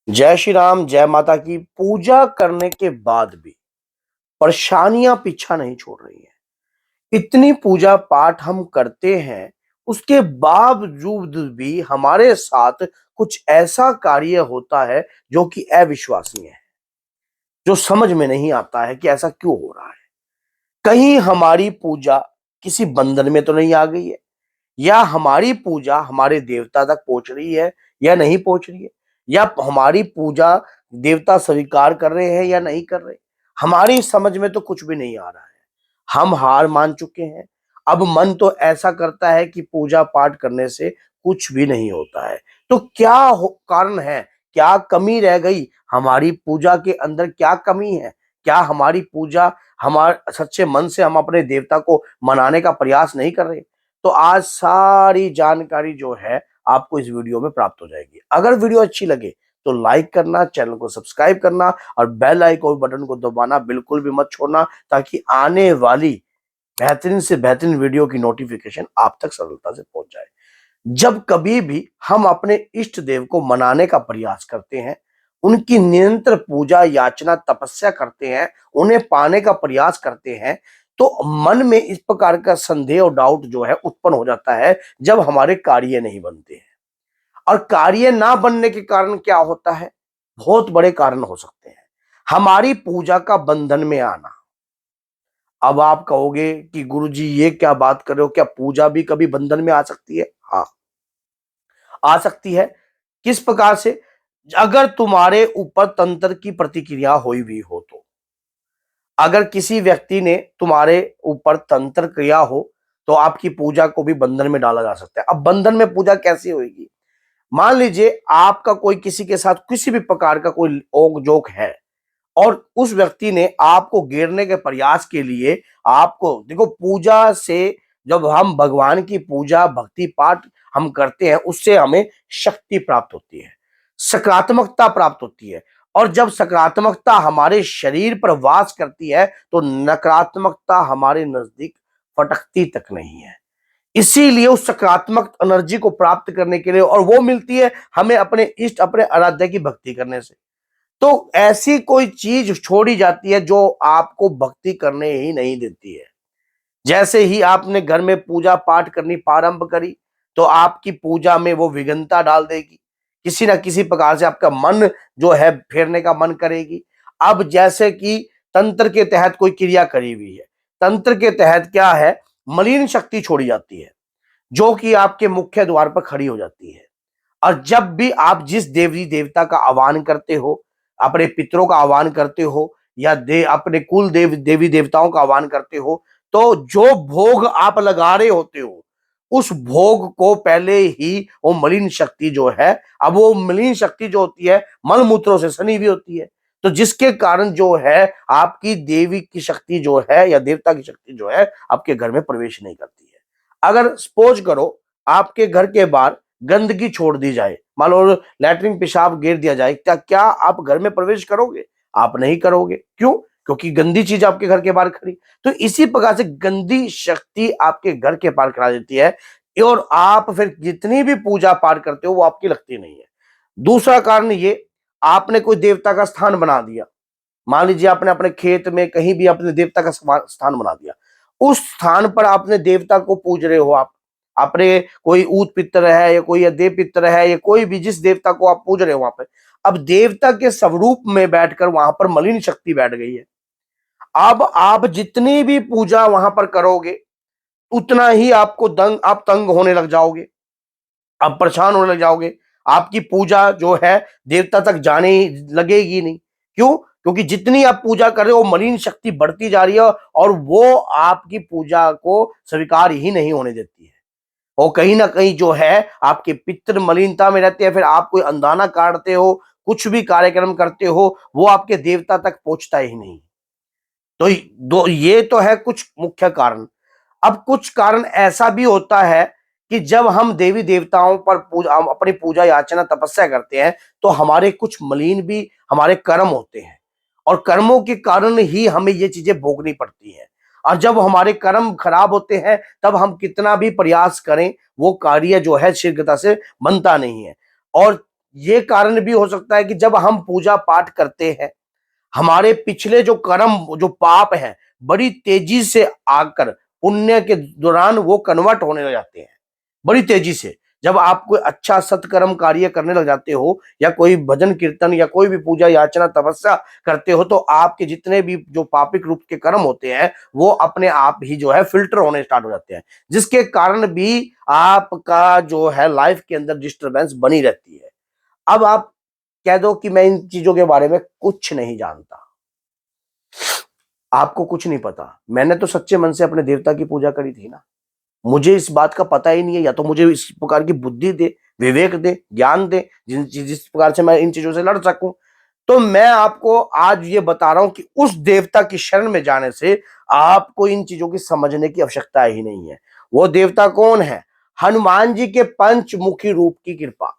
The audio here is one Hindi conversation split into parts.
जय श्री राम, जय माता की। पूजा करने के बाद भी परेशानियां पीछा नहीं छोड़ रही हैं। इतनी पूजा पाठ हम करते हैं, उसके बावजूद भी हमारे साथ कुछ ऐसा कार्य होता है जो कि अविश्वसनीय है, जो समझ में नहीं आता है कि ऐसा क्यों हो रहा है। कहीं हमारी पूजा किसी बंधन में तो नहीं आ गई है, या हमारी पूजा हमारे देवता तक पहुंच रही है या नहीं पहुंच रही है, या हमारी पूजा देवता स्वीकार कर रहे हैं या नहीं कर रहे। हमारी समझ में तो कुछ भी नहीं आ रहा है। हम हार मान चुके हैं। अब मन तो ऐसा करता है कि पूजा पाठ करने से कुछ भी नहीं होता है। तो क्या कारण है? क्या कमी रह गई? हमारी पूजा के अंदर क्या कमी है? क्या हमारी पूजा, हमारे सच्चे मन से हम अपने देवता को मनाने का प्रयास नहीं कर रहे? तो आज सारी जानकारी जो है आपको इस वीडियो में प्राप्त हो जाएगी। अगर वीडियो अच्छी लगे तो लाइक करना, चैनल को सब्सक्राइब करना और बेल आइकन बटन को दबाना बिल्कुल भी मत छोड़ना, ताकि आने वाली बेहतरीन से बेहतरीन वीडियो की नोटिफिकेशन आप तक सरलता से पहुंच जाए। जब कभी भी हम अपने इष्ट देव को मनाने का प्रयास करते हैं, उनकी निरंतर पूजा याचना तपस्या करते हैं, उन्हें पाने का प्रयास करते हैं, तो मन में इस प्रकार का संदेह और डाउट जो है उत्पन्न हो जाता है जब हमारे कार्य नहीं बनते हैं। और कार्य ना बनने के कारण क्या होता है? बहुत बड़े कारण हो सकते हैं। हमारी पूजा का बंधन में आना। अब आप कहोगे कि गुरुजी ये क्या बात कर रहे हो, क्या पूजा भी कभी बंधन में आ सकती है? हाँ, आ सकती है। किस प्रकार से? अगर तुम्हारे ऊपर तंत्र की प्रतिक्रिया हुई भी हो तो। अगर किसी व्यक्ति ने तुम्हारे ऊपर तंत्र किया हो तो आपकी पूजा को भी बंधन में डाला जा सकता है। अब बंधन में पूजा कैसी होगी? मान लीजिए आपका कोई किसी के साथ किसी भी प्रकार का कोई ओक जोक है, और उस व्यक्ति ने आपको घेरने के प्रयास के लिए आपको, देखो पूजा से, जब हम भगवान की पूजा भक्ति पाठ हम करते हैं, उससे हमें शक्ति प्राप्त होती है, सकारात्मकता प्राप्त होती है। और जब सकारात्मकता हमारे शरीर पर वास करती है तो नकारात्मकता हमारे नजदीक फटकती तक नहीं है। इसीलिए उस सकारात्मक एनर्जी को प्राप्त करने के लिए, और वो मिलती है हमें अपने इष्ट, अपने आराध्य की भक्ति करने से। तो ऐसी कोई चीज छोड़ी जाती है जो आपको भक्ति करने ही नहीं देती है। जैसे ही आपने घर में पूजा पाठ करनी प्रारंभ करी, तो आपकी पूजा में वो विघ्नता डाल देगी। किसी ना किसी प्रकार से आपका मन जो है फेरने का मन करेगी। अब जैसे कि तंत्र के तहत कोई क्रिया करी हुई है, तंत्र के तहत क्या है, मलिन शक्ति छोड़ी जाती है, जो कि आपके मुख्य द्वार पर खड़ी हो जाती है। और जब भी आप जिस देवी देवता का आह्वान करते हो, अपने पितरों का आह्वान करते हो, या अपने कुल देवी देवताओं का आह्वान करते हो, तो जो भोग आप लगा रहे होते हो, उस भोग को पहले ही वो मलिन शक्ति जो है, अब वो मलिन शक्ति जो होती है मल मूत्रों से सनी भी होती है, तो जिसके कारण जो है आपकी देवी की शक्ति जो है या देवता की शक्ति जो है आपके घर में प्रवेश नहीं करती है। अगर सपोज करो आपके घर के बाहर गंदगी छोड़ दी जाए, मान लो लैट्रिन पेशाब गिर दिया जाए, क्या क्या आप घर में प्रवेश करोगे? आप नहीं करोगे। क्यों? क्योंकि गंदी चीज आपके घर के बाहर खड़ी। तो इसी प्रकार से गंदी शक्ति आपके घर के पार करा देती है, और आप फिर जितनी भी पूजा पाठ करते हो वो आपकी लगती नहीं है। दूसरा कारण ये, आपने कोई देवता का स्थान बना दिया। मान लीजिए आपने अपने खेत में कहीं भी अपने देवता का स्थान बना दिया, उस स्थान पर आपने देवता को पूज रहे हो। आप अपने कोई ऊत पितर है या कोई देव पितर है या कोई भी जिस देवता को आप पूज रहे हो वहां पे, अब देवता के स्वरूप में बैठकर वहां पर मलिन शक्ति बैठ गई है। अब आप जितनी भी पूजा वहां पर करोगे, उतना ही आपको आप तंग होने लग जाओगे, आप परेशान होने लग जाओगे। आपकी पूजा जो है देवता तक जाने ही लगेगी नहीं। क्यों? क्योंकि जितनी आप पूजा कर रहे हो मलिन शक्ति बढ़ती जा रही है, और वो आपकी पूजा को स्वीकार ही नहीं होने देती है। और कहीं ना कहीं जो है आपके पितृ मलिनता में रहते हैं, फिर आप कोई अंधाना काटते हो, कुछ भी कार्यक्रम करते हो, वो आपके देवता तक पहुंचता ही नहीं। तो ये तो है कुछ मुख्य कारण। अब कुछ कारण ऐसा भी होता है कि जब हम देवी देवताओं पर हम अपनी पूजा याचना तपस्या करते हैं, तो हमारे कुछ मलिन भी हमारे कर्म होते हैं, और कर्मों के कारण ही हमें ये चीजें भोगनी पड़ती हैं। और जब हमारे कर्म खराब होते हैं, तब हम कितना भी प्रयास करें वो कार्य जो है शीघ्रता से बनता नहीं है। और ये कारण भी हो सकता है कि जब हम पूजा पाठ करते हैं, हमारे पिछले जो कर्म, जो पाप हैं, बड़ी तेजी से आकर पुण्य के दौरान वो कन्वर्ट होने लग जाते हैं, बड़ी तेजी से। जब आप कोई अच्छा सत्कर्म कार्य करने लग जाते हो, या कोई भजन कीर्तन या कोई भी पूजा याचना तपस्या करते हो, तो आपके जितने भी जो पापिक रूप के कर्म होते हैं, वो अपने आप ही जो है फिल्टर होने स्टार्ट हो जाते हैं, जिसके कारण भी आपका जो है लाइफ के अंदर डिस्टरबेंस बनी रहती है। अब आप कह दो कि मैं इन चीजों के बारे में कुछ नहीं जानता, आपको कुछ नहीं पता। मैंने तो सच्चे मन से अपने देवता की पूजा करी थी ना, मुझे इस बात का पता ही नहीं है। या तो मुझे इस प्रकार की बुद्धि दे, विवेक दे, ज्ञान दे, जिस प्रकार से मैं इन चीजों से लड़ सकूं। तो मैं आपको आज ये बता रहा हूं कि उस देवता की शरण में जाने से आपको इन चीजों की समझने की आवश्यकता ही नहीं है। वो देवता कौन है? हनुमान जी के पंचमुखी रूप की कृपा।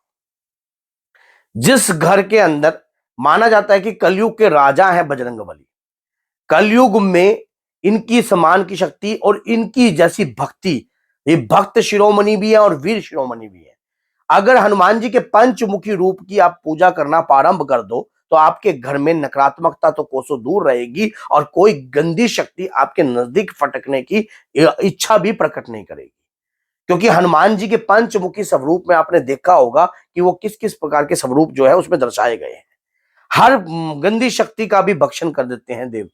जिस घर के अंदर माना जाता है कि कलयुग के राजा हैं बजरंगबली, कलयुग में इनकी समान की शक्ति और इनकी जैसी भक्ति, ये भक्त शिरोमणि भी है और वीर शिरोमणि भी है। अगर हनुमान जी के पंचमुखी रूप की आप पूजा करना प्रारंभ कर दो, तो आपके घर में नकारात्मकता तो कोसों दूर रहेगी, और कोई गंदी शक्ति आपके नजदीक फटकने की इच्छा भी प्रकट नहीं करेगी। क्योंकि हनुमान जी के पंचमुखी स्वरूप में आपने देखा होगा कि वो किस किस प्रकार के स्वरूप जो है उसमें दर्शाए गए हैं। हर गंदी शक्ति का भी भक्षण कर देते हैं देव।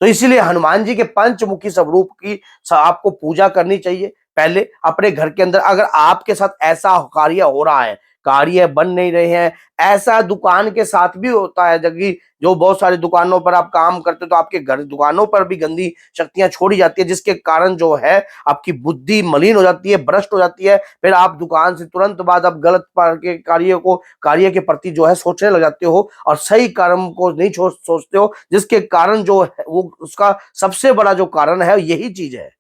तो इसीलिए हनुमान जी के पंचमुखी स्वरूप की आपको पूजा करनी चाहिए। पहले अपने घर के अंदर, अगर आपके साथ ऐसा कार्य हो रहा है, कार्य बन नहीं रहे हैं, ऐसा दुकान के साथ भी होता है, जबकि जो बहुत सारी दुकानों पर आप काम करते हो, तो आपके घर दुकानों पर भी गंदी शक्तियां छोड़ी जाती है, जिसके कारण जो है आपकी बुद्धि मलिन हो जाती है, भ्रष्ट हो जाती है। फिर आप दुकान से तुरंत बाद आप गलत के कार्य के प्रति जो है सोचने लग जाते हो, और सही कर्म को नहीं सोचते हो, जिसके कारण जो है वो उसका सबसे बड़ा जो कारण है यही चीज है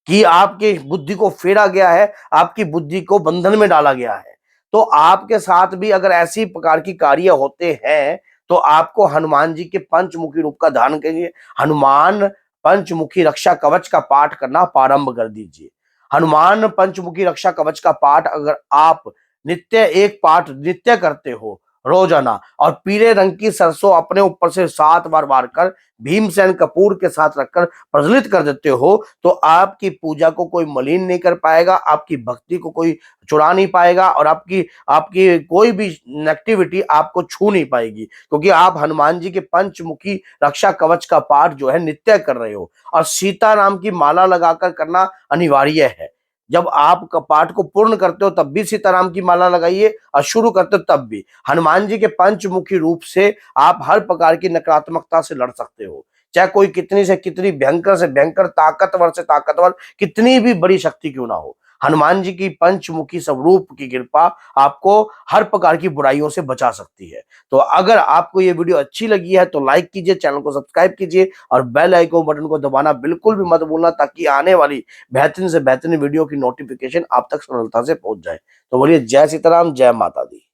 कि आपकी बुद्धि को फेरा गया है, आपकी बुद्धि को बंधन में डाला गया है। तो आपके साथ भी अगर ऐसी प्रकार की कार्य होते हैं, तो आपको हनुमान जी के पंचमुखी रूप का धारण करिए। हनुमान पंचमुखी रक्षा कवच का पाठ करना प्रारंभ कर दीजिए। हनुमान पंचमुखी रक्षा कवच का पाठ अगर आप नित्य एक पाठ नित्य करते हो रोजाना, और पीले रंग की सरसों अपने ऊपर से 7 बार वार कर भीमसेन कपूर के साथ रखकर प्रज्वलित कर देते हो, तो आपकी पूजा को कोई मलिन नहीं कर पाएगा, आपकी भक्ति को कोई चुरा नहीं पाएगा, और आपकी आपकी कोई भी नेगेटिविटी आपको छू नहीं पाएगी, क्योंकि आप हनुमान जी के पंचमुखी रक्षा कवच का पाठ जो है नित्य कर रहे हो। और सीताराम की माला लगाकर करना अनिवार्य है। जब आप पाठ को पूर्ण करते हो तब भी सीताराम की माला लगाइए, और शुरू करते हो तब भी। हनुमान जी के पंचमुखी रूप से आप हर प्रकार की नकारात्मकता से लड़ सकते हो, चाहे कोई कितनी से कितनी भयंकर से भयंकर, ताकतवर से ताकतवर, कितनी भी बड़ी शक्ति क्यों ना हो। हनुमान जी की पंचमुखी स्वरूप की कृपा आपको हर प्रकार की बुराइयों से बचा सकती है। तो अगर आपको ये वीडियो अच्छी लगी है तो लाइक कीजिए, चैनल को सब्सक्राइब कीजिए, और बेल आइकन बटन को दबाना बिल्कुल भी मत भूलना, ताकि आने वाली बेहतरीन से बेहतरीन वीडियो की नोटिफिकेशन आप तक सरलता से पहुंच जाए। तो बोलिए जय सीताराम, जय माता दी।